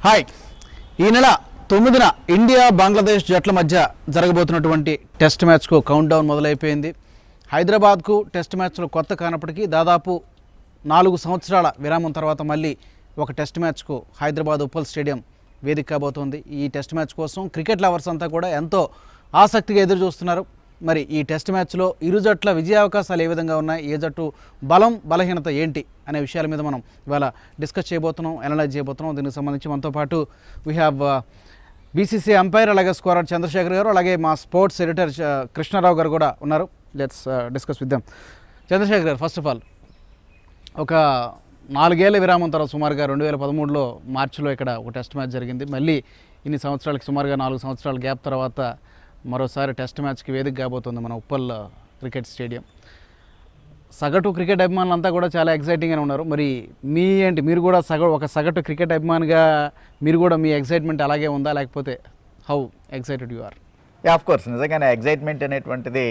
Hi. ఈ నెల 9న India Bangladesh జట్ల మధ్య జరగబోతున్నటువంటి టెస్ట్ మ్యాచ్కు కౌంట్ డౌన్ మొదలైపోయింది. హైదరాబాద్కు టెస్ట్ మ్యాచ్లు కొత్త కానప్పటికీ దాదాపు 4 సంవత్సరాల విరామం తర్వాత మళ్ళీ ఒక టెస్ట్ మ్యాచ్కు హైదరాబాద్ ఉప్పల్ స్టేడియం వేదిక కాబోతోంది. ఈ టెస్ట్ మ్యాచ్ కోసం క్రికెట్ లవర్స్ అంతా కూడా ఎంతో ఆసక్తిగా ఎదురు చూస్తున్నారు. మరి ఈ టెస్ట్ మ్యాచ్లో ఇరు జట్ల విజయావకాశాలు ఏ విధంగా ఉన్నాయి, ఏ జట్టు బలం బలహీనత ఏంటి అనే విషయాల మీద మనం ఇవాళ డిస్కస్ చేయబోతున్నాం, అనలైజ్ చేయబోతున్నాం. దీనికి సంబంధించి మనతో పాటు వీ హ్యావ్ బీసీసీ అంపైర్, అలాగే స్కోరర్ చంద్రశేఖర్ గారు, అలాగే మా స్పోర్ట్స్ ఎడిటర్ కృష్ణారావు గారు కూడా ఉన్నారు. Let's discuss with them. Chandrasekhar garu, first of all ఒక 4 ఏళ్ల విరామం తర్వాత సుమారుగా 2013లో మార్చిలో ఇక్కడ ఒక టెస్ట్ మ్యాచ్ జరిగింది. మళ్ళీ ఇన్ని సంవత్సరాలకి సుమారుగా 4 సంవత్సరాల గ్యాప్ తర్వాత మరోసారి టెస్ట్ మ్యాచ్కి వేదిక కాబోతుంది మన ఉప్పల్ క్రికెట్ స్టేడియం. సగటు క్రికెట్ అభిమానులంతా కూడా చాలా ఎక్సైటింగ్గానే ఉన్నారు. మరి మీరు కూడా ఒక సగటు క్రికెట్ అభిమానిగా మీరు కూడా మీ ఎక్సైట్మెంట్ అలాగే ఉందా, లేకపోతే how excited you are? Of course నిజంగానే ఎగ్జైట్మెంట్ అనేటువంటిది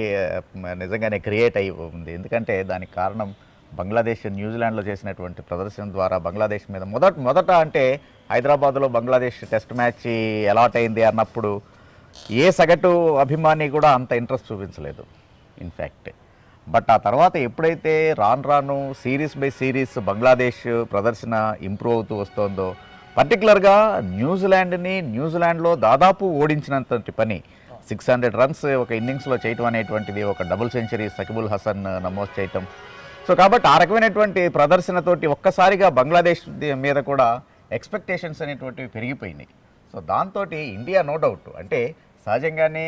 నిజంగానే క్రియేట్ అయి ఉంది. ఎందుకంటే దానికి కారణం బంగ్లాదేశ్ న్యూజిలాండ్లో చేసినటువంటి ప్రదర్శన ద్వారా బంగ్లాదేశ్ మీద మొదట అంటే హైదరాబాద్లో బంగ్లాదేశ్ టెస్ట్ మ్యాచ్ అలాట్ అయింది అన్నప్పుడు ఏ సగటు అభిమాని కూడా అంత ఇంట్రెస్ట్ చూపించలేదు ఇన్ఫ్యాక్ట్. బట్ ఆ తర్వాత ఎప్పుడైతే రాను సిరీస్ బై సిరీస్ బంగ్లాదేశ్ ప్రదర్శన ఇంప్రూవ్ అవుతూ వస్తుందో, పర్టికులర్గా న్యూజిలాండ్లో దాదాపు ఓడించినంత పని 600 రన్స్ ఒక ఇన్నింగ్స్లో చేయటం అనేటువంటిది, ఒక డబుల్ సెంచరీ సకిబుల్ హసన్ నమోదు చేయటం. సో కాబట్టి ఆ రకమైనటువంటి ప్రదర్శనతోటి ఒక్కసారిగా బంగ్లాదేశ్ మీద కూడా ఎక్స్పెక్టేషన్స్ అనేటువంటివి పెరిగిపోయినాయి. సో దాంతో ఇండియా నో డౌట్ అంటే సహజంగానే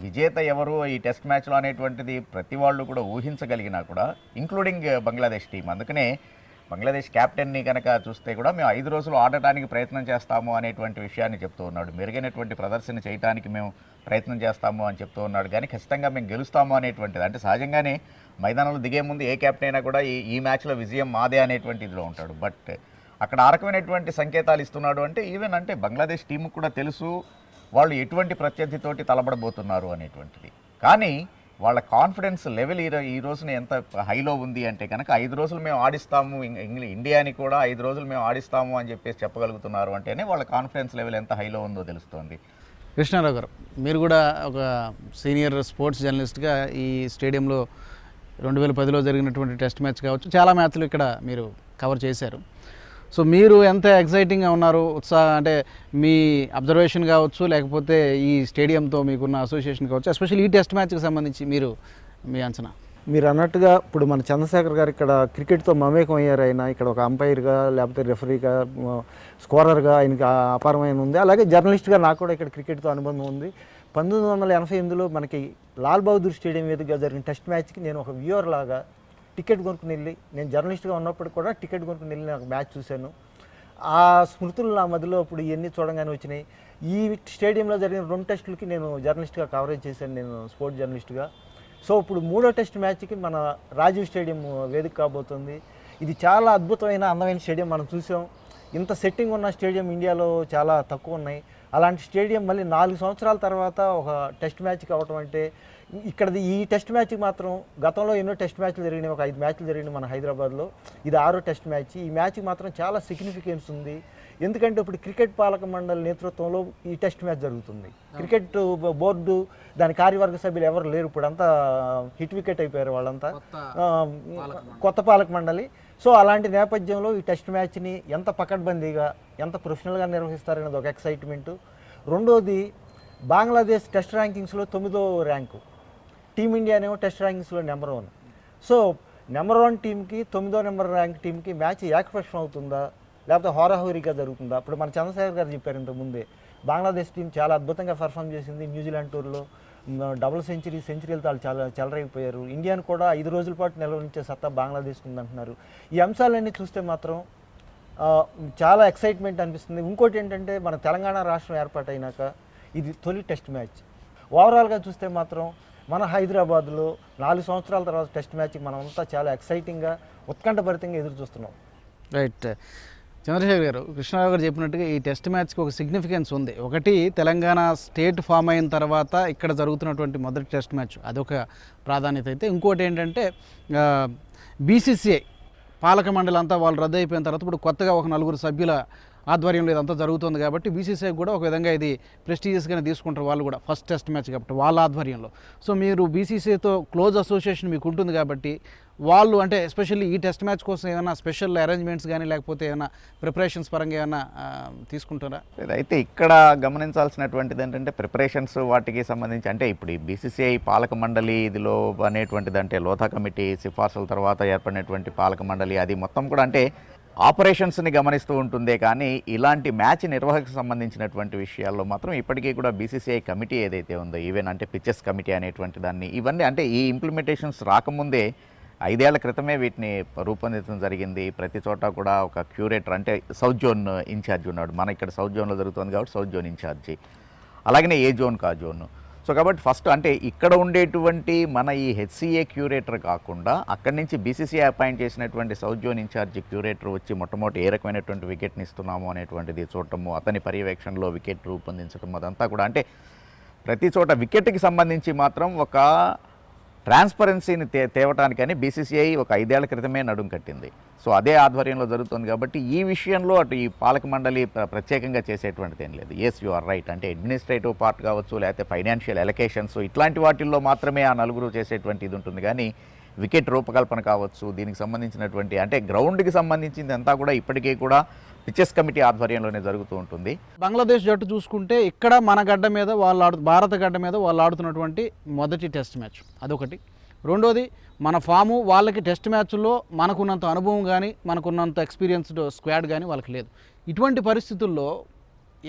విజేత ఎవరు ఈ టెస్ట్ మ్యాచ్లో అనేటువంటిది ప్రతి వాళ్ళు కూడా ఊహించగలిగినా కూడా, ఇంక్లూడింగ్ బంగ్లాదేశ్ టీం. అందుకనే బంగ్లాదేశ్ క్యాప్టెన్ని కనుక చూస్తే కూడా మేము 5 రోజులు ఆడటానికి ప్రయత్నం చేస్తాము అనేటువంటి విషయాన్ని చెప్తూ ఉన్నాడు. మెరుగైనటువంటి ప్రదర్శన చేయడానికి మేము ప్రయత్నం చేస్తాము అని చెప్తూ ఉన్నాడు. కానీ ఖచ్చితంగా మేము గెలుస్తాము అనేటువంటిది, అంటే సహజంగానే మైదానంలో దిగే ముందు ఏ క్యాప్టెన్ అయినా కూడా ఈ మ్యాచ్లో విజయం మాదే అనేటువంటి ఇదిలో ఉంటాడు. బట్ అక్కడ ఆ రకమైనటువంటి సంకేతాలు ఇస్తున్నాడు. అంటే ఈవెన్ అంటే బంగ్లాదేశ్ టీంకు కూడా తెలుసు వాళ్ళు ఎటువంటి ప్రత్యర్థితోటి తలబడబోతున్నారు అనేటువంటిది. కానీ వాళ్ళ కాన్ఫిడెన్స్ లెవెల్ ఈ రోజున ఎంత హైలో ఉంది అంటే కనుక 5 రోజులు మేము ఆడిస్తాము, ఇండియాని కూడా 5 రోజులు మేము ఆడిస్తాము అని చెప్పేసి చెప్పగలుగుతున్నారు అంటేనే వాళ్ళ కాన్ఫిడెన్స్ లెవెల్ ఎంత హైలో ఉందో తెలుస్తుంది. కృష్ణారావు గారు, మీరు కూడా ఒక సీనియర్ స్పోర్ట్స్ జర్నలిస్ట్గా ఈ స్టేడియంలో 2010లో జరిగినటువంటి టెస్ట్ మ్యాచ్ కావచ్చు, చాలా మ్యాచ్లు ఇక్కడ మీరు కవర్ చేశారు. సో మీరు ఎంత ఎక్సైటింగ్గా ఉన్నారు, అంటే మీ అబ్జర్వేషన్ కావచ్చు, లేకపోతే ఈ స్టేడియంతో మీకున్న అసోసియేషన్ కావచ్చు, ఎస్పెషల్లీ ఈ టెస్ట్ మ్యాచ్కి సంబంధించి మీ అంచనా? మీరు అన్నట్టుగా ఇప్పుడు మన చంద్రశేఖర్ గారు ఇక్కడ క్రికెట్తో మమేకం అయ్యారు. ఆయన ఇక్కడ ఒక అంపైర్గా, లేకపోతే రెఫరీగా, స్కోరర్గా ఆయనకి అపారమైన ఉంది. అలాగే జర్నలిస్ట్గా నాకు కూడా ఇక్కడ క్రికెట్తో అనుబంధం ఉంది. 1988లో మనకి లాల్ బహదూర్ స్టేడియం వేదికగా జరిగిన టెస్ట్ మ్యాచ్కి నేను ఒక వ్యూవర్ లాగా టికెట్ కొనుక్కుని వెళ్ళి, నేను జర్నలిస్ట్గా ఉన్నప్పుడు కూడా టికెట్ కొనుక్కుని వెళ్ళి నాకు మ్యాచ్ చూశాను. ఆ స్మృతులు నా మధ్యలో ఇప్పుడు ఇవన్నీ చూడంగానే వచ్చినాయి. ఈ స్టేడియంలో జరిగిన 2 టెస్టులకి నేను జర్నలిస్ట్గా కవరేజ్ చేశాను, నేను స్పోర్ట్స్ జర్నలిస్ట్గా. సో ఇప్పుడు 3వ టెస్ట్ మ్యాచ్కి మన రాజీవ్ స్టేడియం వేదిక కాబోతుంది. ఇది చాలా అద్భుతమైన అందమైన స్టేడియం. మనం చూసాం, ఇంత సెట్టింగ్ ఉన్న స్టేడియం ఇండియాలో చాలా తక్కువ ఉన్నాయి. అలాంటి స్టేడియం మళ్ళీ 4 సంవత్సరాల తర్వాత ఒక టెస్ట్ మ్యాచ్కి అవ్వటం అంటే, ఇక్కడది ఈ టెస్ట్ మ్యాచ్కి మాత్రం గతంలో ఎన్నో టెస్ట్ మ్యాచ్లు జరిగినాయి, ఒక 5 మ్యాచ్లు జరిగినాయి మన హైదరాబాద్లో. ఇది 6వ టెస్ట్ మ్యాచ్. ఈ మ్యాచ్కి మాత్రం చాలా సిగ్నిఫికెన్స్ ఉంది. ఎందుకంటే ఇప్పుడు క్రికెట్ పాలక మండలి నేతృత్వంలో ఈ టెస్ట్ మ్యాచ్ జరుగుతుంది. క్రికెట్ బోర్డు, దాని కార్యవర్గ సభ్యులు ఎవరు లేరు, ఇప్పుడు అంతా హిట్ వికెట్ అయిపోయారు వాళ్ళంతా, కొత్త పాలక మండలి. సో అలాంటి నేపథ్యంలో ఈ టెస్ట్ మ్యాచ్ని ఎంత పకడ్బందీగా, ఎంత ప్రొఫెషనల్గా నిర్వహిస్తారనేది ఒక ఎక్సైట్మెంటు. రెండోది, బంగ్లాదేశ్ టెస్ట్ ర్యాంకింగ్స్లో 9వ ర్యాంకు, టీమిండియానేమో టెస్ట్ ర్యాంకింగ్స్లో నెంబర్ 1. సో నెంబర్ 1 టీంకి 9వ నెంబర్ ర్యాంక్ టీంకి మ్యాచ్ ఏకపక్షం అవుతుందా, లేకపోతే హోరాహోరీగా జరుగుతుందా? ఇప్పుడు మన చంద్రశేఖర్ గారు చెప్పారు ఇంతకుముందే, బంగ్లాదేశ్ టీం చాలా అద్భుతంగా పర్ఫామ్ చేసింది న్యూజిలాండ్ టూర్లో, డబుల్ సెంచరీలతో వాళ్ళు చాలా చెలరైపోయారు. ఇండియాను కూడా 5 రోజుల పాటు నిలవనిచ్చే సత్తా బంగ్లాదేశ్కి ఉందంటున్నారు. ఈ అంశాలన్నీ చూస్తే మాత్రం చాలా ఎక్సైట్మెంట్ అనిపిస్తుంది. ఇంకోటి ఏంటంటే, మన తెలంగాణ రాష్ట్రం ఏర్పాటైనాక ఇది తొలి టెస్ట్ మ్యాచ్. ఓవరాల్గా చూస్తే మాత్రం మన హైదరాబాద్లో 4 సంవత్సరాల తర్వాత టెస్ట్ మ్యాచ్కి మనం అంతా చాలా ఎక్సైటింగ్గా, ఉత్కంఠభరితంగా ఎదురు చూస్తున్నాం. రైట్. చంద్రశేఖర్ గారు, కృష్ణారావు గారు చెప్పినట్టుగా ఈ టెస్ట్ మ్యాచ్కి ఒక సిగ్నిఫికెన్స్ ఉంది. ఒకటి, తెలంగాణ స్టేట్ ఫామ్ అయిన తర్వాత ఇక్కడ జరుగుతున్నటువంటి మొదటి టెస్ట్ మ్యాచ్, అదొక ప్రాధాన్యత అయితే. ఇంకోటి ఏంటంటే బీసీసీఐ పాలక మండలి అంతా వాళ్ళు రద్దు అయిపోయిన తర్వాత ఇప్పుడు కొత్తగా ఒక 4 సభ్యుల ఆధ్వర్యంలో ఇదంతా జరుగుతుంది కాబట్టి బీసీసీఐ కూడా ఒక విధంగా ఇది ప్రెస్టీజియస్గానే తీసుకుంటారు వాళ్ళు కూడా, ఫస్ట్ టెస్ట్ మ్యాచ్ కాబట్టి వాళ్ళ ఆధ్వర్యంలో. సో మీరు బీసీసీఐతో క్లోజ్ అసోసియేషన్ మీకు ఉంటుంది కాబట్టి వాళ్ళు అంటే ఎస్పెషల్లీ ఈ టెస్ట్ మ్యాచ్ కోసం ఏమైనా స్పెషల్ అరేంజ్మెంట్స్ కానీ లేకపోతే ఏమైనా ప్రిపరేషన్స్ పరంగా ఏమైనా తీసుకుంటారా? అయితే ఇక్కడ గమనించాల్సినటువంటిది ఏంటంటే ప్రిపరేషన్స్ వాటికి సంబంధించి అంటే ఇప్పుడు ఈ బీసీసీఐ పాలక మండలి ఇదిలో అనేటువంటిది అంటే లోధా కమిటీ సిఫార్సుల తర్వాత ఏర్పడినటువంటి పాలక మండలి అది మొత్తం కూడా అంటే ఆపరేషన్స్ని గమనిస్తూ ఉంటుందే కానీ ఇలాంటి మ్యాచ్ నిర్వహణకు సంబంధించినటువంటి విషయాల్లో మాత్రం ఇప్పటికీ కూడా బీసీసీఐ కమిటీ ఏదైతే ఉందో ఈవెన్ అంటే పిచెస్ కమిటీ అనేటువంటి దాన్ని ఇవన్నీ అంటే ఈ ఇంప్లిమెంటేషన్స్ రాకముందే 5 ఏళ్ల క్రితమే వీటిని రూపొందించడం జరిగింది. ప్రతి చోట కూడా ఒక క్యూరేటర్ అంటే సౌత్ జోన్ ఇన్ఛార్జ్ ఉన్నాడు. మన ఇక్కడ సౌత్ జోన్లో జరుగుతుంది కాబట్టి సౌత్ జోన్ ఇన్ఛార్జి, అలాగనే ఏ జోన్ కా జోన్. సో కాబట్టి ఫస్ట్ అంటే ఇక్కడ ఉండేటువంటి మన ఈ హెచ్సిఏ క్యూరేటర్ కాకుండా అక్కడి నుంచి బీసీసీఐ అపాయింట్ చేసినటువంటి సౌత్ జోన్ ఇన్ఛార్జి క్యూరేటర్ వచ్చి మొట్టమొదటి ఏ రకమైనటువంటి వికెట్ని ఇస్తున్నాము అనేటువంటిది చూడటము, అతని పర్యవేక్షణలో వికెట్ రూపొందించడం, అదంతా కూడా అంటే ప్రతి చోట వికెట్కి సంబంధించి మాత్రం ఒక ట్రాన్స్పరెన్సీని తేవటానికని బీసీసీఐ ఒక 5 ఏళ్ల క్రితమే నడుం కట్టింది. సో అదే ఆధ్వర్యంలో జరుగుతుంది కాబట్టి ఈ విషయంలో అటు ఈ పాలక మండలి ప్రత్యేకంగా చేసేటువంటిది ఏం లేదు. ఎస్ యు ఆర్ రైట్, అంటే అడ్మినిస్ట్రేటివ్ పార్ట్ కావచ్చు లేకపోతే ఫైనాన్షియల్ ఎలకేషన్స్ ఇట్లాంటి వాటిల్లో మాత్రమే ఆ నలుగురు చేసేటువంటి ఇది ఉంటుంది. కానీ వికెట్ రూపకల్పన కావచ్చు, దీనికి సంబంధించినటువంటి అంటే గ్రౌండ్కి సంబంధించింది అంతా కూడా ఇప్పటికీ కూడా పిచెస్ కమిటీ ఆధ్వర్యంలోనే జరుగుతూ ఉంటుంది. బంగ్లాదేశ్ జట్టు చూసుకుంటే ఇక్కడ మన గడ్డ మీద భారత గడ్డ మీద వాళ్ళు ఆడుతున్నటువంటి మొదటి టెస్ట్ మ్యాచ్ అదొకటి. రెండోది మన ఫాము వాళ్ళకి టెస్ట్ మ్యాచ్లో మనకున్నంత అనుభవం కానీ మనకున్నంత ఎక్స్పీరియన్స్డ్ స్క్వాడ్ కానీ వాళ్ళకి లేదు. ఇటువంటి పరిస్థితుల్లో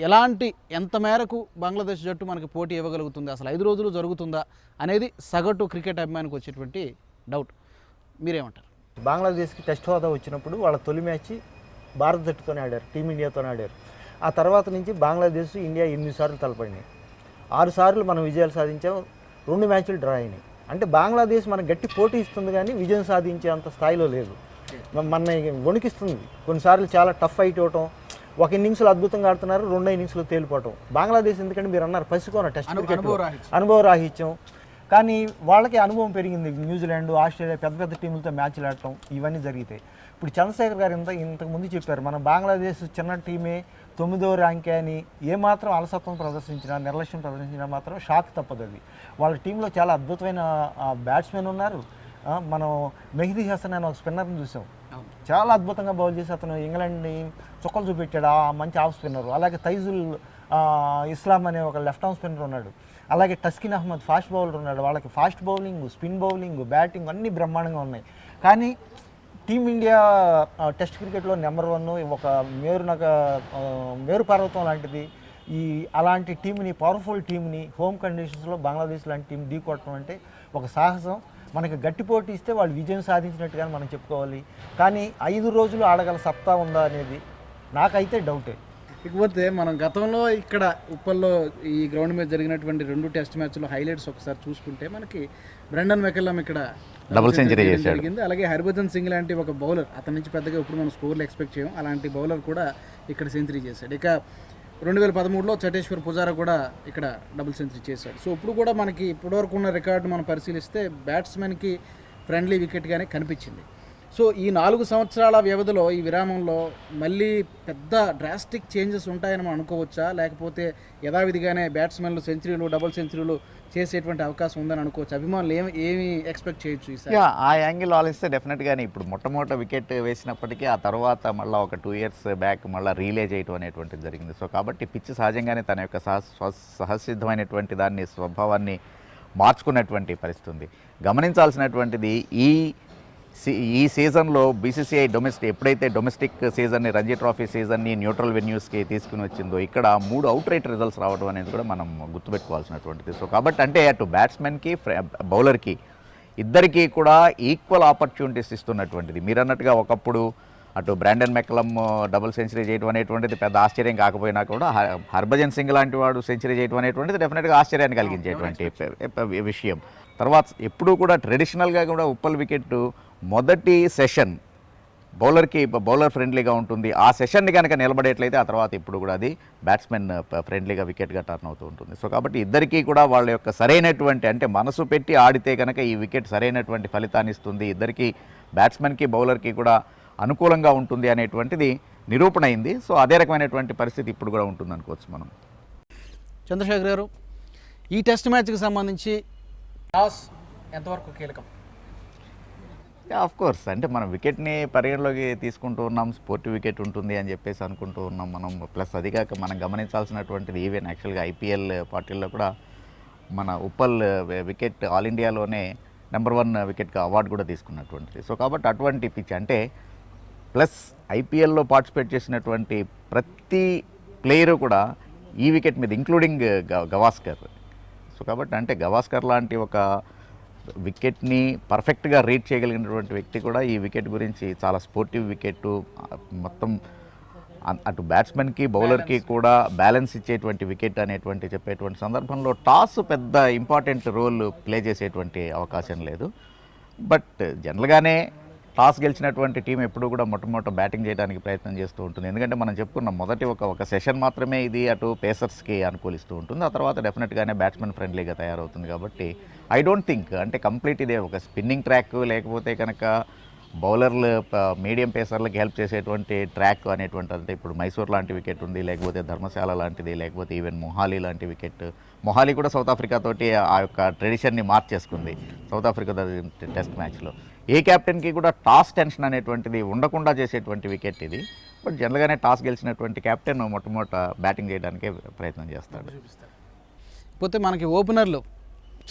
ఎంత మేరకు బంగ్లాదేశ్ జట్టు మనకి పోటీ ఇవ్వగలుగుతుంది, అసలు 5 రోజులు జరుగుతుందా అనేది సగటు క్రికెట్ అభిమానికి వచ్చేటువంటి డౌట్. మీరేమంటారు? బంగ్లాదేశ్కి టెస్ట్ హోదా వచ్చినప్పుడు వాళ్ళ తొలి మ్యాచ్ భారత జట్టుతోనే ఆడారు, టీమిండియాతోనే ఆడారు. ఆ తర్వాత నుంచి బంగ్లాదేశ్ ఇండియా 8 సార్లు తలపడినాయి. 6 సార్లు మనం విజయాలు సాధించాం, 2 మ్యాచ్లు డ్రా అయినాయి. అంటే బంగ్లాదేశ్ మనకు గట్టి పోటీ ఇస్తుంది కానీ విజయం సాధించే అంత స్థాయిలో లేదు. మన వణికిస్తుంది కొన్నిసార్లు, చాలా టఫ్ ఫైట్ ఇవ్వటం. ఒక ఇన్నింగ్స్లో అద్భుతంగా ఆడుతున్నారు, 2 ఇన్నింగ్స్లో తేలిపోవటం. బంగ్లాదేశ్ ఎందుకంటే మీరు అన్నారు పసికోన టెస్ట్ క్రికెట్లో అనుభవ రాహిత్యం, కానీ వాళ్ళకి అనుభవం పెరిగింది. న్యూజిలాండ్, ఆస్ట్రేలియా పెద్ద పెద్ద టీములతో మ్యాచ్లు ఆడటం ఇవన్నీ జరిగితాయి. ఇప్పుడు చంద్రశేఖర్ గారు ఇంతకు ముందు చెప్పారు, మన బంగ్లాదేశ్ చిన్న టీమే 9వ ర్యాంకే అని. ఏమాత్రం అలసత్వం ప్రదర్శించినా, నిర్లక్ష్యం ప్రదర్శించినా మాత్రం షాక్ తప్పదు. అది వాళ్ళ టీంలో చాలా అద్భుతమైన బ్యాట్స్మెన్ ఉన్నారు. మనం మెహదీ హసన్ అని ఒక స్పిన్నర్ని చూసాం, చాలా అద్భుతంగా బౌల్ చేసి అతను ఇంగ్లాండ్ని చుక్కలు చూపెట్టాడు, ఆ మంచి ఆఫ్ స్పిన్నర్. అలాగే తైజుల్ ఇస్లాం అనే ఒక లెఫ్ట్ ఆర్మ్ స్పిన్నర్ ఉన్నాడు. అలాగే టస్కిన్ అహ్మద్ ఫాస్ట్ బౌలర్ ఉన్నాడు. వాళ్ళకి fast bowling, spin bowling, batting అన్నీ బ్రహ్మాండంగా ఉన్నాయి. కానీ టీమిండియా టెస్ట్ క్రికెట్లో నెంబర్ 1, ఒక మేరు పర్వతం లాంటిది. అలాంటి టీంని, పవర్ఫుల్ టీంని హోమ్ కండిషన్స్లో బంగ్లాదేశ్ లాంటి టీం ఢీకొట్టడం అంటే ఒక సాహసం. మనకి గట్టి పోటీ ఇస్తే వాళ్ళు విజయం సాధించినట్టుగా మనం చెప్పుకోవాలి. కానీ 5 రోజులు ఆడగల సత్తా ఉందా అనేది నాకైతే డౌటే. ఇకపోతే మనం గతంలో ఇక్కడ ఉప్పల్లో ఈ గ్రౌండ్ మీద జరిగినటువంటి 2 టెస్ట్ మ్యాచ్లో హైలైట్స్ ఒకసారి చూసుకుంటే మనకి బ్రెండన్ మెకల్లమ్ ఇక్కడ డబుల్ సెంచరీ జరిగింది. అలాగే హర్భజన్ సింగ్ లాంటి ఒక బౌలర్, అతని నుంచి పెద్దగా ఇప్పుడు మనం స్కోర్లు ఎక్స్పెక్ట్ చేయం, అలాంటి బౌలర్ కూడా ఇక్కడ సెంచరీ చేశాడు. ఇక 2013లో చటేశ్వర్ పుజారా కూడా ఇక్కడ డబుల్ సెంచరీ చేశాడు. సో ఇప్పుడు కూడా మనకి ఇప్పటివరకు ఉన్న రికార్డు మనం పరిశీలిస్తే బ్యాట్స్మెన్కి ఫ్రెండ్లీ వికెట్గానే కనిపించింది. సో ఈ 4 సంవత్సరాల వ్యవధిలో, ఈ విరామంలో మళ్ళీ పెద్ద డ్రాస్టిక్ చేంజెస్ ఉంటాయని మనం అనుకోవచ్చా, లేకపోతే యథావిధిగానే బ్యాట్స్మెన్లు సెంచరీలు, డబుల్ సెంచరీలు చేసేటువంటి అవకాశం ఉందని అనుకోవచ్చు? అభిమానులు ఏమి ఎక్స్పెక్ట్ చేయొచ్చు ఈసారి? ఆ యాంగిల్ ఆలోచిస్తే డెఫినెట్గానే ఇప్పుడు మొట్టమొదటి వికెట్ వేసినప్పటికీ ఆ తర్వాత మళ్ళీ ఒక 2 years బ్యాక్ మళ్ళీ రీలే చేయటం అనేటువంటిది జరిగింది. సో కాబట్టి పిచ్ సహజంగానే తన యొక్క సహసిద్ధమైనటువంటి దాన్ని, స్వభావాన్ని మార్చుకున్నటువంటి పరిస్థితి ఉంది. గమనించాల్సినటువంటిది ఈ సీజన్లో బీసీసీఐ ఎప్పుడైతే డొమెస్టిక్ సీజన్ని, రంజీ ట్రోఫీ సీజన్ని న్యూట్రల్ వెన్యూస్కి తీసుకుని వచ్చిందో ఇక్కడ 3 అవుట్ రైట్ రిజల్ట్స్ రావడం అనేది కూడా మనం గుర్తుపెట్టుకోవాల్సినటువంటిది. సో కాబట్టి అంటే అటు బ్యాట్స్మెన్కి, బౌలర్కి ఇద్దరికీ కూడా ఈక్వల్ ఆపర్చునిటీస్ ఇస్తున్నటువంటిది. మీరు అన్నట్టుగా ఒకప్పుడు అటు బ్రాండన్ మెకలమ్ డబుల్ సెంచరీ చేయడం అనేటువంటిది పెద్ద ఆశ్చర్యం కాకపోయినా కూడా హర్భజన్ సింగ్ లాంటి వాడు సెంచరీ చేయడం అనేటువంటిది డెఫినెట్గా ఆశ్చర్యాన్ని కలిగించేటువంటి విషయం. తర్వాత ఎప్పుడూ కూడా ట్రెడిషనల్గా కూడా ఉప్పల్ వికెట్ మొదటి సెషన్ బౌలర్ ఫ్రెండ్లీగా ఉంటుంది. ఆ సెషన్ని కనుక నిలబడేట్లయితే ఆ తర్వాత ఇప్పుడు కూడా అది బ్యాట్స్మెన్ ఫ్రెండ్లీగా వికెట్గా టర్న్ అవుతూ ఉంటుంది. సో కాబట్టి ఇద్దరికీ కూడా వాళ్ళ యొక్క సరైనటువంటి అంటే మనసు పెట్టి ఆడితే కనుక ఈ వికెట్ సరైనటువంటి ఫలితాన్ని ఇస్తుంది, ఇద్దరికీ బ్యాట్స్మెన్కి బౌలర్కి కూడా అనుకూలంగా ఉంటుంది అనేటువంటిది నిరూపణ అయింది. సో అదే రకమైనటువంటి పరిస్థితి ఇప్పుడు కూడా ఉంటుంది అనుకోవచ్చు మనం. చంద్రశేఖర్ గారు, ఈ టెస్ట్ మ్యాచ్కి సంబంధించి టాస్ ఎంతవరకు కీలకం? ఆఫ్ కోర్స్, అంటే మనం వికెట్ని పరిగణలోకి తీసుకుంటూ ఉన్నాం, స్పోర్టివ్ వికెట్ ఉంటుంది అని చెప్పేసి అనుకుంటూ ఉన్నాం మనం. ప్లస్ అది కాక మనం గమనించాల్సినటువంటిది ఈవెన్ యాక్చువల్గా ఐపీఎల్ పార్టీల్లో కూడా మన ఉప్పల్ వికెట్ ఆల్ ఇండియాలోనే నెంబర్ 1 వికెట్గా అవార్డు కూడా తీసుకున్నటువంటిది. సో కాబట్టి అటువంటి పిచ్ అంటే ప్లస్ ఐపీఎల్లో పార్టిసిపేట్ చేసినటువంటి ప్రతి ప్లేయరు కూడా ఈ వికెట్ మీద ఇంక్లూడింగ్ గవాస్కర్. సో కాబట్టి అంటే గవాస్కర్ లాంటి ఒక వికెట్ని పర్ఫెక్ట్గా రీడ్ చేయగలిగినటువంటి వ్యక్తి కూడా ఈ వికెట్ గురించి చాలా స్పోర్టివ్ వికెట్, మొత్తం అటు బ్యాట్స్మెన్కి బౌలర్కి కూడా బ్యాలెన్స్ ఇచ్చేటువంటి వికెట్ అనేటువంటి చెప్పేటువంటి సందర్భంలో టాస్ పెద్ద ఇంపార్టెంట్ రోల్ ప్లే చేసేటువంటి అవకాశం లేదు. బట్ జనరల్గానే టాస్ గెలిచినటువంటి టీం ఎప్పుడు కూడా మొట్టమొదట బ్యాటింగ్ చేయడానికి ప్రయత్నం చేస్తూ ఉంటుంది. ఎందుకంటే మనం చెప్పుకున్నాం మొదటి ఒక సెషన్ మాత్రమే ఇది అటు పేసర్స్కి అనుకూలిస్తూ ఉంటుంది, ఆ తర్వాత డెఫినెట్గానే బ్యాట్స్మెన్ ఫ్రెండ్లీగా తయారవుతుంది. కాబట్టి ఐ డోంట్ థింక్ అంటే కంప్లీట్ ఇదే ఒక స్పిన్నింగ్ ట్రాక్ లేకపోతే కనుక బౌలర్లు మీడియం పేసర్లకి హెల్ప్ చేసేటువంటి ట్రాక్ అనేటువంటి, అంటే ఇప్పుడు మైసూర్ లాంటి వికెట్ ఉంది, లేకపోతే ధర్మశాల లాంటిది, లేకపోతే ఈవెన్ మొహాలీ లాంటి వికెట్. మొహాలీ కూడా సౌత్ ఆఫ్రికా తోటి ఆ యొక్క ట్రెడిషన్ని మార్చేసుకుంది సౌత్ ఆఫ్రికా టెస్ట్ మ్యాచ్లో. ఏ కెప్టెన్కి కూడా టాస్ టెన్షన్ అనేటువంటిది ఉండకుండా చేసేటువంటి వికెట్ ఇది. బట్ జనరల్గానే టాస్ గెలిచినటువంటి కెప్టెన్ మొట్టమొదట బ్యాటింగ్ చేయడానికే ప్రయత్నం చేస్తాడు. పోతే మనకి ఓపెనర్లు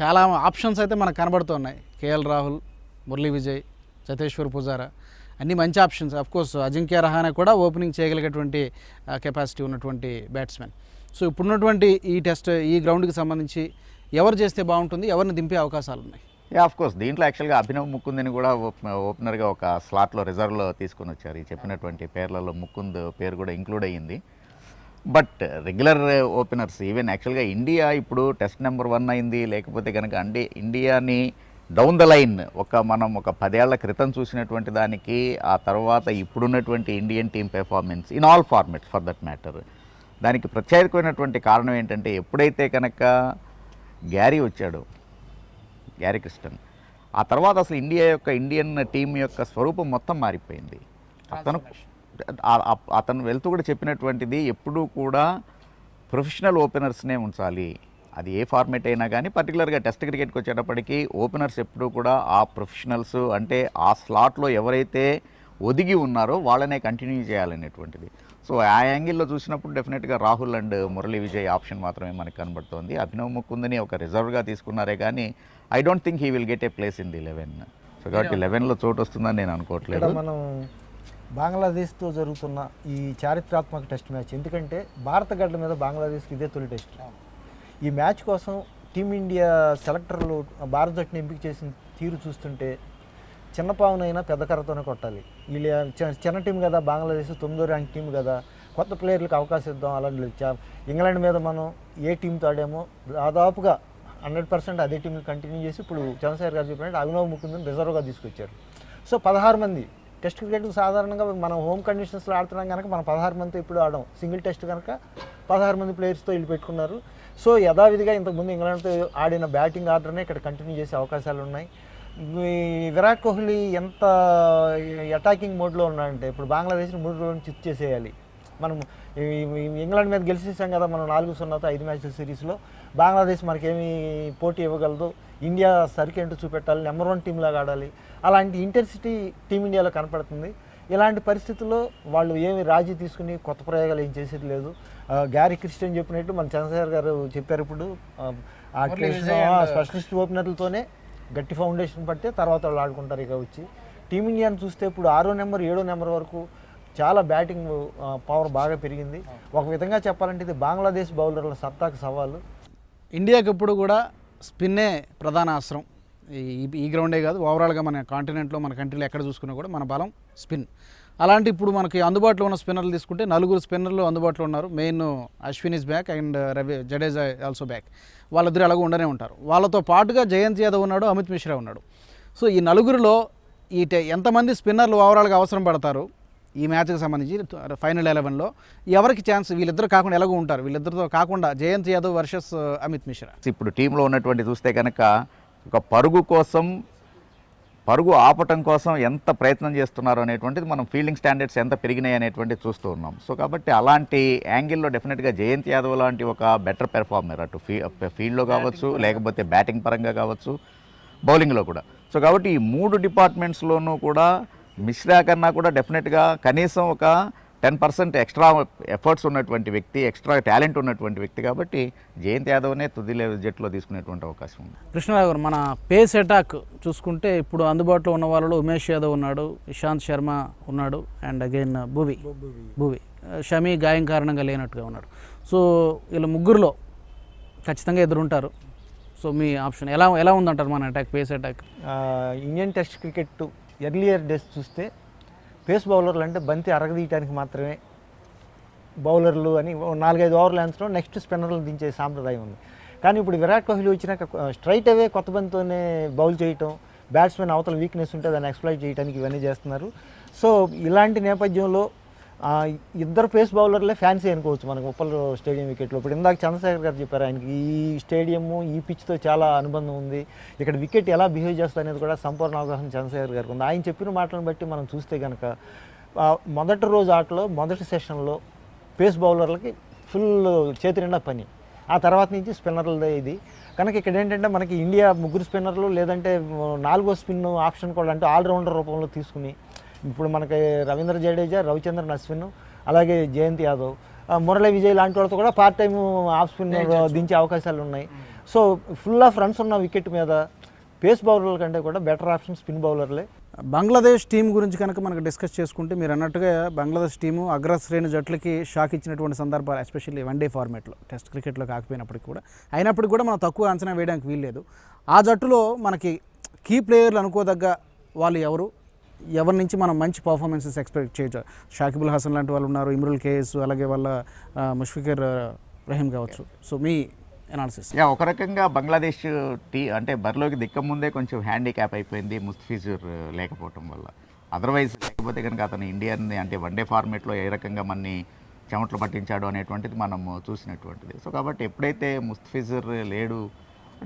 చాలా ఆప్షన్స్ అయితే మనకు కనబడుతున్నాయి. కేఎల్ రాహుల్, మురళీ విజయ్, చతేశ్వర్ పుజారా అన్నీ మంచి ఆప్షన్స్. కోర్స్ అజింక్య రహానే కూడా ఓపెనింగ్ చేయగలిగేటువంటి కెపాసిటీ ఉన్నటువంటి బ్యాట్స్మెన్. సో ఇప్పుడున్నటువంటి ఈ గ్రౌండ్కి సంబంధించి ఎవరు చేస్తే బాగుంటుంది, ఎవరిని దింపే అవకాశాలు ఉన్నాయి? ఆఫ్ కోర్స్ దీంట్లో యాక్చువల్గా అభినవ్ ముకుంద్ని కూడా ఓపెనర్గా ఒక స్లాట్లో రిజర్వ్లో తీసుకొని వచ్చారు. ఈ చెప్పినటువంటి పేర్లలో ముకుంద్ పేరు కూడా ఇంక్లూడ్ అయ్యింది. బట్ రెగ్యులర్ ఓపెనర్స్ ఈవెన్ యాక్చువల్గా ఇండియా ఇప్పుడు టెస్ట్ నెంబర్ 1 అయింది, లేకపోతే కనుక అంటే ఇండియాని డౌన్ ద లైన్ మనం ఒక 10 ఏళ్ల క్రితం చూసినటువంటి దానికి ఆ తర్వాత ఇప్పుడున్నటువంటి Indian team performance in all formats for that matter, దానికి ప్రత్యేకమైనటువంటి కారణం ఏంటంటే ఎప్పుడైతే కనుక గ్యారీ వచ్చాడో, గ్యారీ క్రిస్టన్, ఆ తర్వాత అసలు ఇండియన్ టీం యొక్క స్వరూపం మొత్తం మారిపోయింది. అతను వెళ్తూ కూడా చెప్పినటువంటిది ఎప్పుడూ కూడా ప్రొఫెషనల్ ఓపెనర్స్నే ఉంచాలి, అది ఏ ఫార్మేట్ అయినా కానీ. పర్టికులర్గా టెస్ట్ క్రికెట్కి వచ్చేటప్పటికి ఓపెనర్స్ ఎప్పుడూ కూడా ఆ ప్రొఫెషనల్స్ అంటే ఆ స్లాట్లో ఎవరైతే ఒదిగి ఉన్నారో వాళ్ళనే కంటిన్యూ చేయాలనేటువంటిది. సో ఆ యాంగిల్లో చూసినప్పుడు డెఫినెట్గా రాహుల్ అండ్ మురళీ విజయ్ ఆప్షన్ మాత్రమే మనకు కనబడుతోంది. అభినవ్ ముకుంద్ని ఒక రిజర్వ్గా తీసుకున్నారే కానీ I don't think he will get a place in the 11. So కాబట్టి 11లో చోటు వస్తుందని నేను అనుకోవట్లేదు. మనం బంగ్లాదేశ్తో జరుగుతున్న ఈ చారిత్రాత్మక టెస్ట్ మ్యాచ్, ఎందుకంటే భారత గడ్డ మీద బంగ్లాదేశ్కి ఇదే తొలి టెస్ట్. ఈ మ్యాచ్ కోసం టీమిండియా సెలెక్టర్లు భారత జట్టుని ఎంపిక చేసిన తీరు చూస్తుంటే చిన్న పావునైనా పెద్ద కర్రతోనే కొట్టాలి. వీళ్ళు చిన్న టీం కదా, బంగ్లాదేశ్ 9వ ర్యాంక్ టీం కదా, కొత్త ప్లేయర్లకు అవకాశం ఇద్దాం. అలాంటి ఇంగ్లాండ్ మీద మనం ఏ టీంతో ఆడామో దాదాపుగా 100% అదే టీంని కంటిన్యూ చేసి ఇప్పుడు చంద్రశేఖర్ గారు చెప్పినట్టు అభినవ్ ముకుంద్ని రిజర్వ్గా తీసుకొచ్చారు. సో 16 మంది టెస్ట్ క్రికెట్ సాధారణంగా మనం హోమ్ కండిషన్స్లో ఆడుతున్నాం కనుక మనం 16 మందితో ఇప్పుడు ఆడాం. సింగిల్ టెస్ట్ కనుక 16 మంది ప్లేయర్స్తో వీళ్ళు పెట్టుకున్నారు. సో యథావిధిగా ఇంతకుముందు ఇంగ్లాండ్తో ఆడిన బ్యాటింగ్ ఆర్డర్నే ఇక్కడ కంటిన్యూ చేసే అవకాశాలు ఉన్నాయి. విరాట్ కోహ్లీ ఎంత అటాకింగ్ మోడ్లో ఉన్నాడంటే ఇప్పుడు బంగ్లాదేశ్ని 3 రోజులు చిత్ చేసేయాలి. మనం ఇంగ్లాండ్ మీద గెలిచేసాం కదా మనం 4-0తో 5 మ్యాచ్ల సిరీస్లో. బంగ్లాదేశ్ మనకేమి పోటీ ఇవ్వగలదు, ఇండియా సరికేంటో చూపెట్టాలి, నెంబర్ 1 టీం లాగా ఆడాలి. అలాంటి ఇంటెన్సిటీ టీమిండియాలో కనపడుతుంది. ఇలాంటి పరిస్థితుల్లో వాళ్ళు ఏమి రాజీ తీసుకుని కొత్త ప్రయోగాలు ఏం చేసేది లేదు. గ్యారీ క్రిస్టియన్ చెప్పినట్టు మన చంద్రశేఖర్ గారు చెప్పారు, ఇప్పుడు స్పెషలిస్ట్ ఓపెనర్లతోనే గట్టి ఫౌండేషన్ పడితే తర్వాత వాళ్ళు ఆడుకుంటారు. ఇక వచ్చి టీమిండియాని చూస్తే ఇప్పుడు 6వ నెంబర్ 7వ నెంబర్ వరకు చాలా బ్యాటింగ్ పవర్ బాగా పెరిగింది. ఒక విధంగా చెప్పాలంటే ఇది బంగ్లాదేశ్ బౌలర్ల సత్తాకు సవాలు. ఇండియాకి ఇప్పుడు కూడా స్పిన్నే ప్రధాన అస్త్రం. ఈ గ్రౌండే కాదు, ఓవరాల్గా మన కాంటినెంట్లో మన కంట్రీలో ఎక్కడ చూసుకున్నా కూడా మన బలం స్పిన్. అలాంటి ఇప్పుడు మనకి అందుబాటులో ఉన్న స్పిన్నర్లు తీసుకుంటే 4 స్పిన్నర్లు అందుబాటులో ఉన్నారు. Main Ashwin is back and Jadeja also back. వాళ్ళిద్దరు అలాగూ ఉండనే ఉంటారు. వాళ్ళతో పాటుగా జయంత్ యాదవ్ ఉన్నాడు, అమిత్ మిశ్రా ఉన్నాడు. సో ఈ 4లో ఎంతమంది స్పిన్నర్లు ఓవరాల్గా అవసరం పడతారు ఈ మ్యాచ్కి సంబంధించి ఫైనల్ 11లో ఎవరికి ఛాన్స్? వీళ్ళిద్దరు కాకుండా ఎలాగో ఉంటారు, వీళ్ళిద్దరితో కాకుండా జయంత్ యాదవ్ వర్సెస్ అమిత్ మిశ్రా. ఇప్పుడు టీంలో ఉన్నటువంటి చూస్తే కనుక ఒక పరుగు కోసం పరుగు ఆపటం కోసం ఎంత ప్రయత్నం చేస్తున్నారు అనేటువంటిది మనం ఫీల్డింగ్ స్టాండర్డ్స్ ఎంత పెరిగినాయి అనేటువంటిది చూస్తూ ఉన్నాం. సో కాబట్టి అలాంటి యాంగిల్లో డెఫినెట్గా జయంత్ యాదవ్ లాంటి ఒక బెటర్ పెర్ఫార్మర్ అటు ఫీల్డ్లో కావచ్చు, లేకపోతే బ్యాటింగ్ పరంగా కావచ్చు, బౌలింగ్లో కూడా. సో కాబట్టి ఈ 3 డిపార్ట్మెంట్స్లోనూ కూడా మిశ్రా కన్నా కూడా డెఫినెట్గా కనీసం ఒక 10% ఎక్స్ట్రా ఎఫర్ట్స్ ఉన్నటువంటి వ్యక్తి, ఎక్స్ట్రా టాలెంట్ ఉన్నటువంటి వ్యక్తి. కాబట్టి జయంత్ యాదవ్నే తుది జట్టులో తీసుకునేటువంటి అవకాశం ఉంది. కృష్ణరావు గారు, మన పేస్ అటాక్ చూసుకుంటే ఇప్పుడు అందుబాటులో ఉన్న వాళ్ళలో ఉమేష్ యాదవ్ ఉన్నాడు, ఇషాంత్ శర్మ ఉన్నాడు, అండ్ అగైన్ భువి షమీ గాయం కారణంగా లేనట్టుగా ఉన్నాడు. సో వీళ్ళ ముగ్గురులో ఖచ్చితంగా ఎదురుంటారు. సో మీ ఆప్షన్ ఎలా ఉందంటారు మన attack, face attack? Indian test cricket earlier days చూస్తే పేస్ బౌలర్లు అంటే బంతి అరగదీయటానికి మాత్రమే బౌలర్లు అని 4-5 ఓవర్లు వేయించడం, నెక్స్ట్ స్పిన్నర్లు దించే సాంప్రదాయం ఉంది. కానీ ఇప్పుడు విరాట్ కోహ్లీ వచ్చినాక స్ట్రైట్ అవే కొత్త బంతితోనే బౌల్ చేయటం, బ్యాట్స్మెన్ అవతల వీక్నెస్ ఉంటే దాన్ని ఎక్స్ప్లాయిట్ చేయడానికి ఇవన్నీ చేస్తున్నారు. సో ఇలాంటి నేపథ్యంలో ఇద్దరు పేస్ బౌలర్లే ఫ్యాన్సీ అనుకోవచ్చు మనకు ఉప్పల్ స్టేడియం వికెట్లో. ఇప్పుడు ఇందాక చంద్రశేఖర్ గారు చెప్పారు, ఆయనకి ఈ స్టేడియము ఈ పిచ్తో చాలా అనుబంధం ఉంది, ఇక్కడ వికెట్ ఎలా బిహేవ్ చేస్తుంది అనేది కూడా సంపూర్ణ అవగాహన చంద్రశేఖర్ గారికి ఉంది. ఆయన చెప్పిన మాటలను బట్టి మనం చూస్తే కనుక మొదటి రోజు ఆటలో మొదటి సెషన్లో పేస్ బౌలర్లకి ఫుల్ చేతి నిండా పని, ఆ తర్వాత నుంచి స్పిన్నర్లదే ఇది. కనుక ఇక్కడ ఏంటంటే మనకి ఇండియా 3 స్పిన్నర్లు లేదంటే 4వ స్పిన్ ఆప్షన్ కూడా అంటే ఆల్రౌండర్ రూపంలో తీసుకుని ఇప్పుడు మనకి రవీంద్ర జడేజా, రవిచంద్రన్ అశ్విన్, అలాగే జయంత్ యాదవ్, మురళీ విజయ్ లాంటి వాళ్ళతో కూడా పార్ట్ టైం ఆఫ్ స్పిన్ దించే అవకాశాలు ఉన్నాయి. సో ఫుల్ ఆఫ్ రన్స్ ఉన్న వికెట్ మీద పేస్ బౌలర్ల కంటే కూడా బెటర్ ఆప్షన్ స్పిన్ బౌలర్లే. బంగ్లాదేశ్ టీం గురించి కనుక మనకు డిస్కస్ చేసుకుంటే మీరు అన్నట్టుగా బంగ్లాదేశ్ టీము అగ్రశ్రేణి జట్లకి షాక్ ఇచ్చినటువంటి సందర్భాలు, ఎస్పెషల్లీ వన్డే ఫార్మేట్లో, టెస్ట్ క్రికెట్లో కాకపోయినప్పటికీ కూడా, అయినప్పటికీ కూడా మనం తక్కువ అంచనా వేయడానికి వీల్లేదు. ఆ జట్టులో మనకి కీ ప్లేయర్లు అనుకోదగ్గ వాళ్ళు ఎవరి నుంచి మనం మంచి పర్ఫార్మెన్సెస్ ఎక్స్పెక్ట్ చేయొచ్చు? షాకిబుల్ హసన్ లాంటి వాళ్ళు ఉన్నారు, ఇమ్రుల్ కేఎస్, అలాగే వాళ్ళ ముష్ఫికర్ రహీం కావచ్చు. సో మీ అనాలిసిస్? ఒక రకంగా బంగ్లాదేశ్ అంటే బరిలోకి దిక్కముందే కొంచెం హ్యాండిక్యాప్ అయిపోయింది ముస్తఫిజుర్ లేకపోవటం వల్ల. అదర్వైజ్ లేకపోతే కనుక అతను ఇండియన్ని అంటే వన్డే ఫార్మేట్లో ఏ రకంగా మనని చెమటలు పట్టించాడు అనేటువంటిది మనము చూసినటువంటిది. సో కాబట్టి ఎప్పుడైతే ముస్తఫిజుర్ లేడు,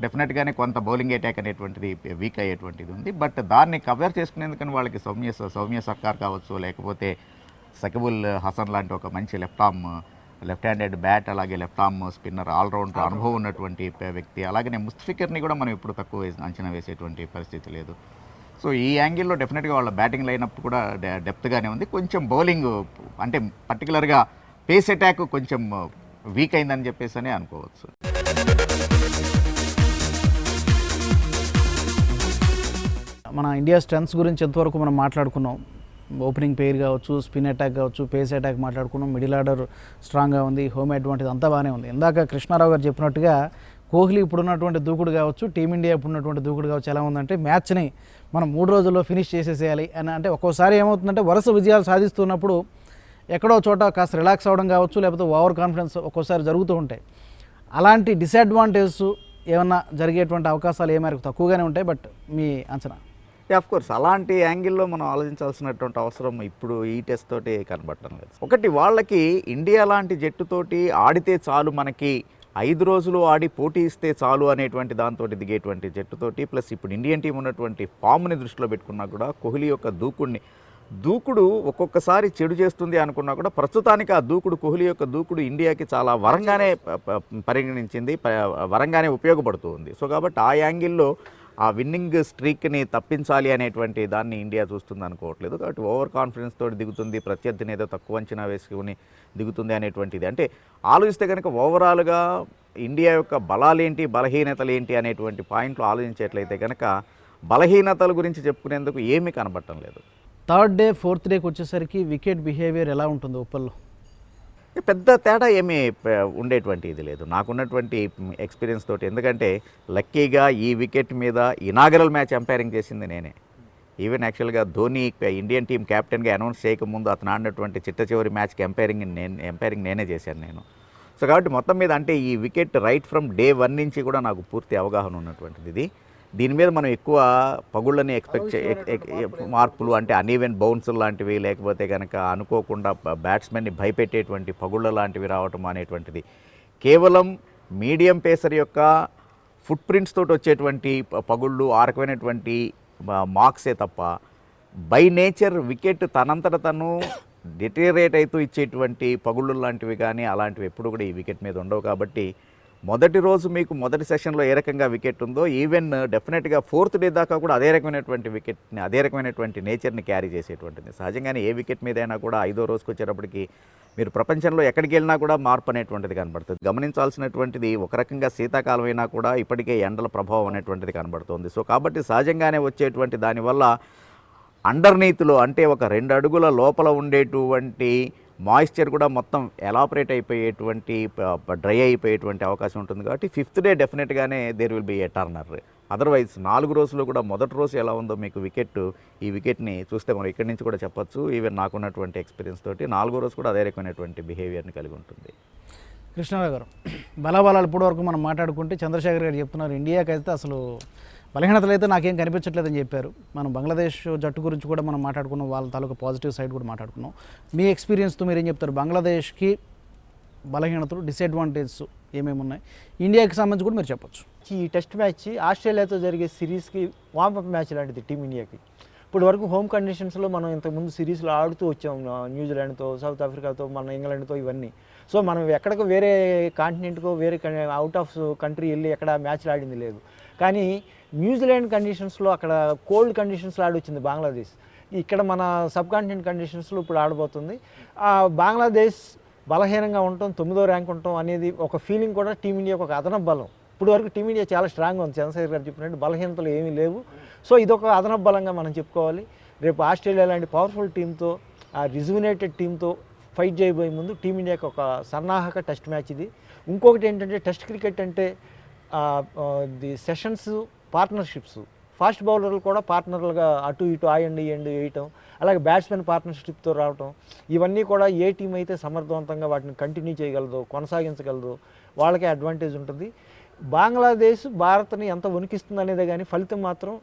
డెఫినెట్గానే కొంత బౌలింగ్ అటాక్ అనేటువంటిది వీక్ అయ్యేటువంటిది ఉంది. బట్ దాన్ని కవర్ చేసుకునేందుకని వాళ్ళకి సౌమ్య సర్కార్ కావచ్చు, లేకపోతే సకిబుల్ హసన్ లాంటి ఒక మంచి లెఫ్ట్ హ్యాండెడ్ బ్యాట్, అలాగే లెఫ్ట్ ఆర్మ్ స్పిన్నర్, ఆల్రౌండర్ అనుభవం ఉన్నటువంటి వ్యక్తి. అలాగే ముస్తఫికర్ని కూడా మనం ఇప్పుడు తక్కువ అంచనా వేసేటువంటి పరిస్థితి లేదు. సో ఈ యాంగిల్లో డెఫినెట్గా వాళ్ళ బ్యాటింగ్ లైనప్ కూడా డెప్త్గానే ఉంది. కొంచెం బౌలింగ్ అంటే పర్టికులర్గా పేస్ అటాక్ కొంచెం వీక్ అయిందని చెప్పేసి అనుకోవచ్చు. మన ఇండియా స్ట్రెంత్స్ గురించి ఎంతవరకు మనం మాట్లాడుకున్నాం. ఓపెనింగ్ పేర్ కావచ్చు, స్పిన్ అటాక్ కావచ్చు, పేస్ అటాక్ మాట్లాడుకున్నాం, మిడిల్ ఆర్డర్ స్ట్రాంగ్గా ఉంది, హోమ్ అడ్వాంటేజ్ అంతా బాగానే ఉంది. ఇందాక కృష్ణారావు గారు చెప్పినట్టుగా కోహ్లీ ఇప్పుడున్నటువంటి దూకుడు కావచ్చు, టీమిండియా ఇప్పుడున్నటువంటి దూకుడు కావచ్చు ఎలా ఉందంటే మ్యాచ్ని మనం 3 రోజుల్లో ఫినిష్ చేసేసేయాలి అని. అంటే ఒక్కోసారి ఏమవుతుందంటే వరుస విజయాలు సాధిస్తున్నప్పుడు ఎక్కడో చోట కాస్త రిలాక్స్ అవ్వడం కావచ్చు, లేకపోతే ఓవర్ కాన్ఫిడెన్స్ ఒక్కోసారి జరుగుతూ ఉంటాయి. అలాంటి డిసడ్వాంటేజెస్ ఏమన్నా జరిగేటువంటి అవకాశాలు ఏ మేరకు తక్కువగానే ఉంటాయి. బట్ మీ అంచనా? ఆఫ్ కోర్స్ అలాంటి యాంగిల్లో మనం ఆలోచించాల్సినటువంటి అవసరం ఇప్పుడు ఈ టెస్ట్ తోటి కనబడటం లేదు. ఒకటి, వాళ్ళకి ఇండియా లాంటి జట్టుతోటి ఆడితే చాలు, మనకి 5 రోజులు ఆడి పోటీ ఇస్తే చాలు అనేటువంటి దాంతో దిగేటువంటి జట్టుతోటి, ప్లస్ ఇప్పుడు ఇండియన్ టీం ఉన్నటువంటి ఫామ్ని దృష్టిలో పెట్టుకున్నా కూడా కోహ్లీ యొక్క దూకుడు ఒక్కొక్కసారి చెడు చేస్తుంది అనుకున్నా కూడా ప్రస్తుతానికి ఆ కోహ్లీ యొక్క దూకుడు ఇండియాకి చాలా వరంగానే పరిగణించింది, వరంగానే ఉపయోగపడుతూ ఉంది. సో కాబట్టి ఆ యాంగిల్లో ఆ విన్నింగ్ స్ట్రీక్ని తప్పించాలి అనేటువంటి దాన్ని ఇండియా చూస్తుంది అనుకోవట్లేదు. కాబట్టి ఓవర్ కాన్ఫిడెన్స్ తోటి దిగుతుంది, ప్రత్యర్థిని ఏదో తక్కువ అంచనా వేసుకుని దిగుతుంది అనేటువంటిది. అంటే ఆలోచిస్తే కనుక ఓవరాల్గా ఇండియా యొక్క బలాలేంటి, బలహీనతలు ఏంటి అనేటువంటి పాయింట్లు ఆలోచించేట్లయితే కనుక బలహీనతల గురించి చెప్పుకునేందుకు ఏమీ కనబడటం లేదు. థర్డ్ డే, ఫోర్త్ డేకి వచ్చేసరికి వికెట్ బిహేవియర్ ఎలా ఉంటుంది ఉప్పల్లో? పెద్ద తేడా ఏమీ ఉండేటువంటి ఇది లేదు నాకున్నటువంటి ఎక్స్పీరియన్స్ తోటి. ఎందుకంటే లక్కీగా ఈ వికెట్ మీద ఇనాగరల్ మ్యాచ్ ఎంపైరింగ్ చేసింది నేనే. ఈవెన్ యాక్చువల్గా ధోని ఇండియన్ టీం కెప్టెన్గా అనౌన్స్ చేయకముందు అతను ఆడినటువంటి చిట్ట చివరి మ్యాచ్కి ఎంపైరింగ్ నేనే చేశాను నేను. సో కాబట్టి మొత్తం మీద అంటే ఈ వికెట్ రైట్ ఫ్రమ్ డే 1 నుంచి కూడా నాకు పూర్తి అవగాహన ఉన్నటువంటిది ఇది. దీని మీద మనం ఎక్కువ పగుళ్ళని మార్పులు అంటే అన్ఈవెన్ బౌన్స్ లాంటివి, లేకపోతే కనుక అనుకోకుండా బ్యాట్స్మెన్ని భయపెట్టేటువంటి పగుళ్ళ లాంటివి రావటం అనేటువంటిది కేవలం మీడియం పేసర్ యొక్క ఫుట్ ప్రింట్స్ తోటి వచ్చేటువంటి పగుళ్ళు, ఆ రకమైనటువంటి మార్క్సే తప్ప బై నేచర్ వికెట్ తనంతట తను డిటేరియరేట్ అవుతూ ఇచ్చేటువంటి పగుళ్ళు లాంటివి కానీ అలాంటివి ఎప్పుడు కూడా ఈ వికెట్ మీద ఉండవు. కాబట్టి మొదటి రోజు మీకు మొదటి సెషన్లో ఏ రకంగా వికెట్ ఉందో ఈవెన్ డెఫినెట్గా 4th డే దాకా కూడా అదే రకమైనటువంటి వికెట్ని, అదే రకమైనటువంటి నేచర్ని క్యారీ చేసేటువంటిది. సహజంగానే ఏ వికెట్ మీదైనా కూడా 5వ రోజుకి వచ్చేటప్పటికి మీరు ప్రపంచంలో ఎక్కడికి వెళ్ళినా కూడా మార్పు అనేటువంటిది కనబడుతుంది. గమనించాల్సినటువంటిది ఒక రకంగా శీతాకాలం అయినా కూడా ఇప్పటికే ఎండల ప్రభావం అనేటువంటిది కనబడుతుంది. సో కాబట్టి సహజంగానే వచ్చేటువంటి దానివల్ల అండర్నీత్లో అంటే ఒక 2 అడుగుల లోపల ఉండేటువంటి మాయిశ్చర్ కూడా మొత్తం ఎలాపరేట్ అయిపోయేటువంటి డ్రై అయిపోయేటువంటి అవకాశం ఉంటుంది. కాబట్టి 5th డే డెఫినెట్గానే there will be a turner. Otherwise 4 రోజులు కూడా మొదటి రోజు ఎలా ఉందో మీకు ఈ వికెట్ని చూస్తే మనం ఇక్కడి నుంచి కూడా చెప్పొచ్చు. ఈవెన్ నాకున్నటువంటి ఎక్స్పీరియన్స్ తోటి 4వ రోజు కూడా అదే రకమైనటువంటి బిహేవియర్ని కలిగి ఉంటుంది. కృష్ణారావు గారు, బలాబలాలు ఇప్పటివరకు మనం మాట్లాడుకుంటే చంద్రశేఖర్ గారు చెప్తున్నారు ఇండియాకి అయితే అసలు బలహీనతలు అయితే నాకేం కనిపించట్లేదని చెప్పారు. మనం బంగ్లాదేశ్ జట్టు గురించి కూడా మనం మాట్లాడుకున్నాం, వాళ్ళ తాలూకా పాజిటివ్ సైడ్ కూడా మాట్లాడుకున్నాం. మీ ఎక్స్పీరియన్స్తో మీరు ఏం చెప్తారు? బంగ్లాదేశ్కి బలహీనతలు, డిసడ్వాంటేజెస్ ఏమేమి ఉన్నాయి, ఇండియాకి సంబంధించి కూడా మీరు చెప్పొచ్చు. ఈ టెస్ట్ మ్యాచ్ ఆస్ట్రేలియాతో జరిగే సిరీస్కి వార్మప్ మ్యాచ్ లాంటిది టీమిండియాకి. ఇప్పుడు వరకు హోమ్ కండిషన్స్లో మనం ఇంతకుముందు సిరీస్లో ఆడుతూ వచ్చాం, న్యూజిలాండ్తో, సౌత్ ఆఫ్రికాతో, మన ఇంగ్లాండ్తో, ఇవన్నీ. సో మనం ఎక్కడికో వేరే కాంటినెంట్కో వేరే అవుట్ ఆఫ్ కంట్రీ వెళ్ళి ఎక్కడ మ్యాచ్లు ఆడింది లేదు. కానీ న్యూజిలాండ్ కండిషన్స్లో అక్కడ కోల్డ్ కండిషన్స్లో ఆడొచ్చింది బంగ్లాదేశ్. ఇక్కడ మన సబ్ కాంటినెంట్ కండిషన్స్లో ఇప్పుడు ఆడబోతుంది. బంగ్లాదేశ్ బలహీనంగా ఉండటం, 9వ ర్యాంక్ ఉండటం అనేది ఒక ఫీలింగ్ కూడా టీమిండియాకు ఒక అదనపు బలం. ఇప్పుడు వరకు టీమిండియా చాలా స్ట్రాంగ్గా ఉంది, చంద్రశేఖర్ గారు చెప్పినట్టు బలహీనతలు ఏమీ లేవు. సో ఇదొక అదనపు బలంగా మనం చెప్పుకోవాలి. రేపు ఆస్ట్రేలియా లాంటి పవర్ఫుల్ టీంతో, ఆ రిజువినేటెడ్ టీంతో ఫైట్ చేయబోయే ముందు టీమిండియాకి ఒక సన్నాహక టెస్ట్ మ్యాచ్ ఇది. ఇంకొకటి ఏంటంటే టెస్ట్ క్రికెట్ అంటే ది సెషన్స్, పార్ట్నర్షిప్స్, ఫాస్ట్ బౌలర్లు కూడా పార్ట్నర్లుగా అటు ఇటు ఆ ఎండ్ వేయటం, అలాగే బ్యాట్స్మెన్ పార్ట్నర్షిప్తో రావటం, ఇవన్నీ కూడా ఏ టీం అయితే సమర్థవంతంగా వాటిని కంటిన్యూ చేయగలదో, కొనసాగించగలదో వాళ్ళకే అడ్వాంటేజ్ ఉంటుంది. బంగ్లాదేశ్ భారత్ని ఎంత వణికిస్తుంది అనేదే కానీ ఫలితం మాత్రం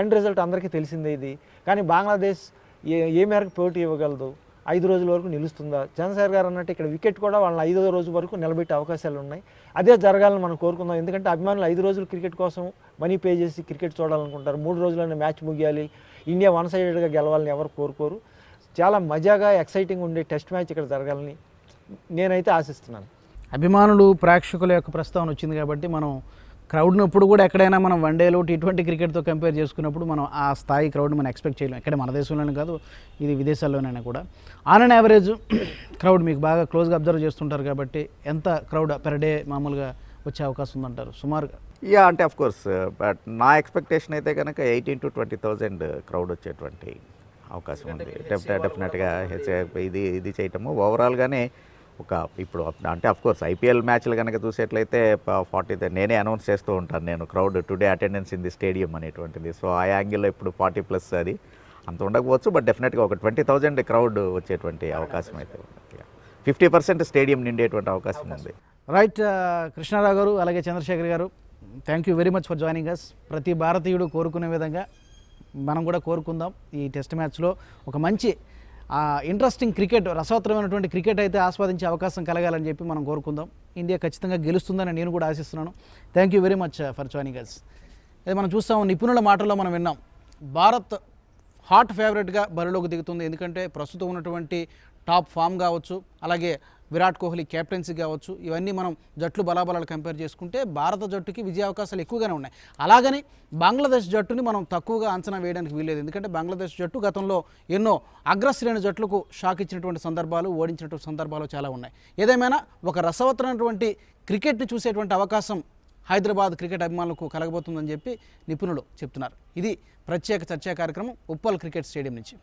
ఎండ్ రిజల్ట్ అందరికీ తెలిసిందే ఇది. కానీ బంగ్లాదేశ్ ఏ మేరకు పోటీ ఇవ్వగలదు, 5 రోజుల వరకు నిలుస్తుందా? చంద్రశేఖర్ గారు అన్నట్టు ఇక్కడ వికెట్ కూడా వాళ్ళని 5వ రోజు వరకు నిలబెట్టే అవకాశాలు ఉన్నాయి. అదే జరగాలని మనం కోరుకుందాం. ఎందుకంటే అభిమానులు 5 రోజులు క్రికెట్ కోసం మనీ పే చేసి క్రికెట్ చూడాలనుకుంటారు. 3 రోజుల్లోనే మ్యాచ్ ముగియాలి, ఇండియా 1-sidedగా గెలవాలని ఎవరు కోరుకోరు. చాలా మజాగా ఎక్సైటింగ్ ఉండే టెస్ట్ మ్యాచ్ ఇక్కడ జరగాలని నేనైతే ఆశిస్తున్నాను. అభిమానులు, ప్రేక్షకుల యొక్క ప్రస్తావన వచ్చింది కాబట్టి మనం క్రౌడ్ని ఇప్పుడు కూడా ఎక్కడైనా మనం వన్డేలో T20 క్రికెట్తో కంపేర్ చేసుకున్నప్పుడు మనం ఆ స్థాయి క్రౌడ్ని మనం ఎక్స్పెక్ట్ చేయలేం. ఎక్కడ మన దేశంలోనే కాదు, ఇది విదేశాల్లోనైనా కూడా. ఆన్ అండ్ యావరేజ్ క్రౌడ్ మీకు బాగా క్లోజ్గా అబ్జర్వ్ చేస్తుంటారు కాబట్టి ఎంత క్రౌడ్ పెర్ డే మామూలుగా వచ్చే అవకాశం ఉందంటారు సుమారుగా? అంటే అఫ్ కోర్స్ బట్ నా ఎక్స్పెక్టేషన్ అయితే కనుక 18,000 to 20,000 క్రౌడ్ వచ్చేటువంటి అవకాశం ఉంది. డెఫినెట్గా ఇది చేయటము ఓవరాల్గానే ఇప్పుడు అంటే అఫ్ కోర్స్ ఐపీఎల్ మ్యాచ్లు కనుక చూసేట్లయితే 40 నేనే అనౌన్స్ చేస్తూ ఉంటాను నేను, crowd today attendance in the stadium అనేటువంటిది. సో ఆ యాంగిల్లో ఇప్పుడు 40+ అది అంత ఉండకపోవచ్చు, బట్ డెఫినెట్గా ఒక 20,000 క్రౌడ్ వచ్చేటువంటి అవకాశం అయితే ఉంది. 50% స్టేడియం నిండేటువంటి అవకాశం ఉంది. రైట్, కృష్ణారావు గారు అలాగే Chandrasekhar garu, thank you very much for joining us. ప్రతి భారతీయుడు కోరుకునే విధంగా మనం కూడా కోరుకుందాం ఈ టెస్ట్ మ్యాచ్లో ఒక మంచి ఇంట్రెస్టింగ్ క్రికెట్, రసవత్తరమైనటువంటి క్రికెట్ అయితే ఆస్వాదించే అవకాశం కలగాలని చెప్పి మనం కోరుకుందాం. ఇండియా ఖచ్చితంగా గెలుస్తుందని నేను కూడా ఆశిస్తున్నాను. Thank you very much for joining us. అది మనం చూస్తాం, నిపుణుల మాటల్లో మనం విన్నాం, భారత్ హాట్ ఫేవరెట్గా బరిలోకి దిగుతుంది. ఎందుకంటే ప్రస్తుతం ఉన్నటువంటి టాప్ ఫామ్ కావచ్చు, అలాగే విరాట్ కోహ్లీ కెప్టెన్సీ కావచ్చు, ఇవన్నీ మనం జట్లు బలాబలాలు కంపేర్ చేసుకుంటే భారత జట్టుకి విజయ అవకాశాలు ఎక్కువగానే ఉన్నాయి. అలాగని బంగ్లాదేశ్ జట్టుని మనం తక్కువగా అంచనా వేయడానికి వీల్లేదు. ఎందుకంటే బంగ్లాదేశ్ జట్టు గతంలో ఎన్నో అగ్రశ్రేణి జట్లకు షాక్ ఇచ్చినటువంటి సందర్భాలు, ఓడించినటువంటి సందర్భాలు చాలా ఉన్నాయి. ఏదేమైనా ఒక రసవత్తరమైనటువంటి క్రికెట్ని చూసేటువంటి అవకాశం హైదరాబాద్ క్రికెట్ అభిమానులకు కలగబోతుందని చెప్పి నిపుణులు చెప్తున్నారు. ఇది ప్రత్యేక చర్చా కార్యక్రమం ఉప్పల్ క్రికెట్ స్టేడియం నుంచి.